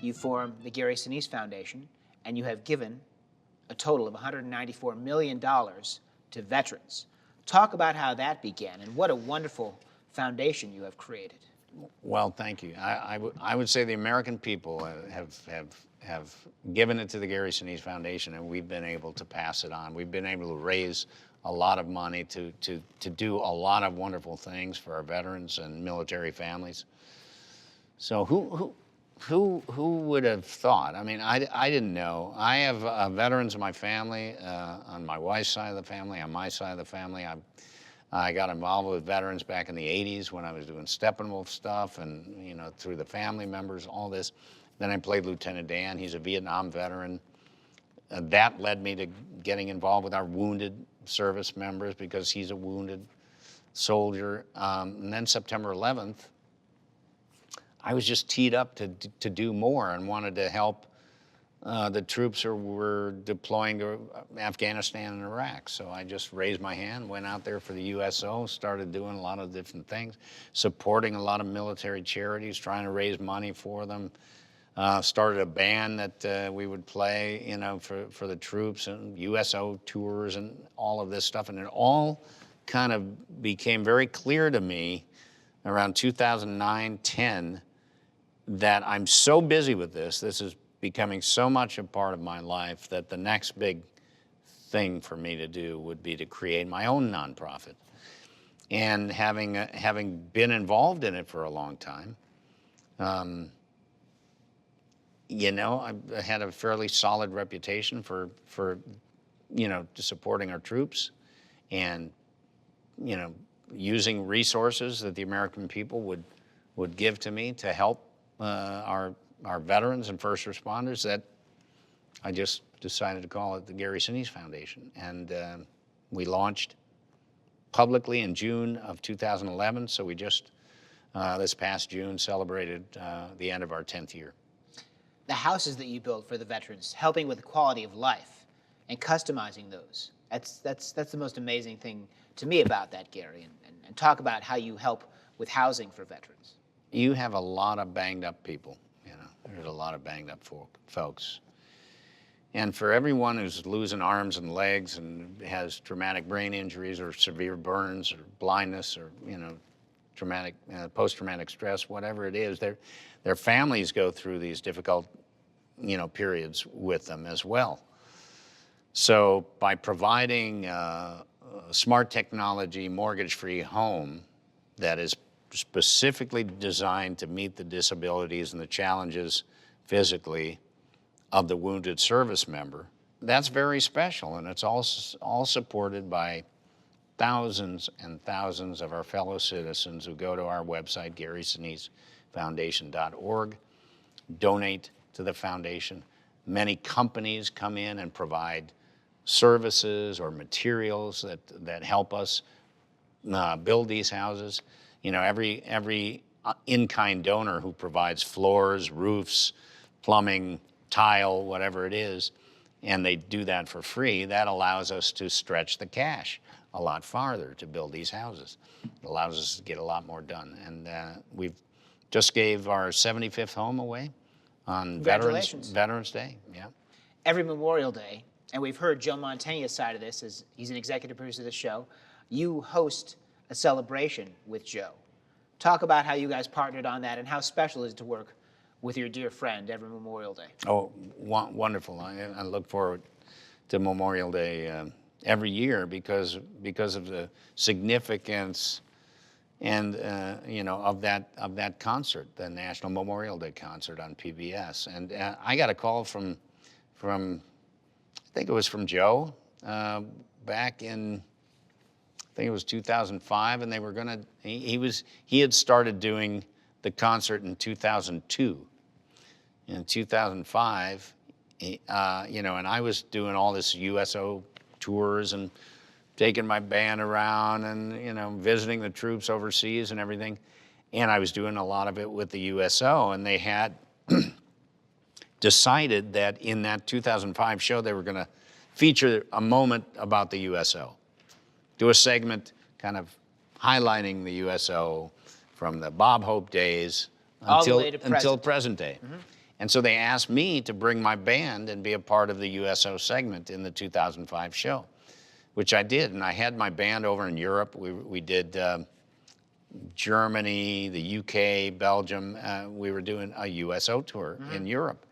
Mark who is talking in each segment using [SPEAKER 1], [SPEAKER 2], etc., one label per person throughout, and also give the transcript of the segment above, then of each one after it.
[SPEAKER 1] you formed the Gary Sinise Foundation, and you have given a total of $194 million to veterans. Talk about how that began and what a wonderful foundation you have created.
[SPEAKER 2] Well, thank you. I would say the American people have given it to the Gary Sinise Foundation, and we've been able to pass it on. We've been able to raise a lot of money to do a lot of wonderful things for our veterans and military families. So who would have thought? I mean, I didn't know. I have veterans in my family, on my wife's side of the family, on my side of the family. I got involved with veterans back in the 80s when I was doing Steppenwolf stuff and, you know, through the family members, all this. Then I played Lieutenant Dan. He's a Vietnam veteran. That led me to getting involved with our wounded service members because he's a wounded soldier. And then September 11th, I was just teed up to do more and wanted to help the troops who were deploying to Afghanistan and Iraq. So I just raised my hand, went out there for the USO, started doing a lot of different things, supporting a lot of military charities, trying to raise money for them. Started a band that we would play, you know, for the troops, and USO tours and all of this stuff. And it all kind of became very clear to me around 2009-10 that I'm so busy with this is becoming so much a part of my life that the next big thing for me to do would be to create my own nonprofit. And having been involved in it for a long time, you know, I had a fairly solid reputation for you know, supporting our troops and, you know, using resources that the American people would give to me to help our veterans and first responders, that I just decided to call it the Gary Sinise Foundation. And we launched publicly in June of 2011, so we just, this past June, celebrated the end of our 10th year.
[SPEAKER 1] The houses that you build for the veterans, helping with the quality of life and customizing those, that's the most amazing thing to me about that, Gary. And talk about how you help with housing for veterans.
[SPEAKER 2] You have a lot of banged up people, you know. There's a lot of banged up folks. And for everyone who's losing arms and legs and has traumatic brain injuries or severe burns or blindness or, you know, traumatic, post-traumatic stress, whatever it is, their families go through these difficult, you know, periods with them as well. So by providing a smart technology, mortgage-free home that is specifically designed to meet the disabilities and the challenges physically of the wounded service member, that's very special, and it's all supported by thousands and thousands of our fellow citizens who go to our website, GarySiniseFoundation.org, donate to the foundation. Many companies come in and provide services or materials that help us build these houses. You know, every in-kind donor who provides floors, roofs, plumbing, tile, whatever it is, and they do that for free, that allows us to stretch the cash a lot farther to build these houses. It allows us to get a lot more done. And we've just gave our 75th home away on Veterans Day. Yeah.
[SPEAKER 1] Every Memorial Day, and we've heard Joe Mantegna's side of this, as he's an executive producer of the show, you host a celebration with Joe. Talk about how you guys partnered on that and how special is it to work with your dear friend every Memorial Day.
[SPEAKER 2] Oh, wonderful. I look forward to Memorial Day every year because of the significance and you know, of that concert, the National Memorial Day concert on PBS. And I got a call from I think it was from Joe back in, I think it was 2005, and they were gonna, he had started doing the concert in 2002. In 2005, you know, and I was doing all this USO tours and taking my band around and, you know, visiting the troops overseas and everything. And I was doing a lot of it with the USO, and they had decided that in that 2005 show, they were gonna feature a moment about the USO. Do a segment kind of highlighting the USO from the Bob Hope days until present day. Mm-hmm. And so they asked me to bring my band and be a part of the USO segment in the 2005 show, which I did. And I had my band over in Europe. We did Germany, the UK, Belgium. We were doing a USO tour in Europe.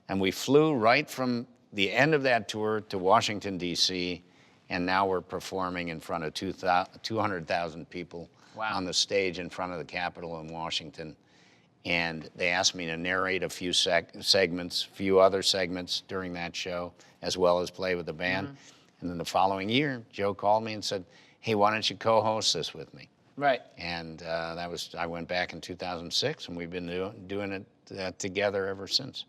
[SPEAKER 2] And we flew right from the end of that tour to Washington, D.C., and now we're performing in front of 200,000 people on the stage in front of the Capitol in Washington. And they asked me to narrate a few segments, few other segments during that show, as well as play with the band. And then the following year, Joe called me and said, hey, why don't you co-host this with me?
[SPEAKER 1] Right.
[SPEAKER 2] And I went back in 2006, and we've been doing it together ever since.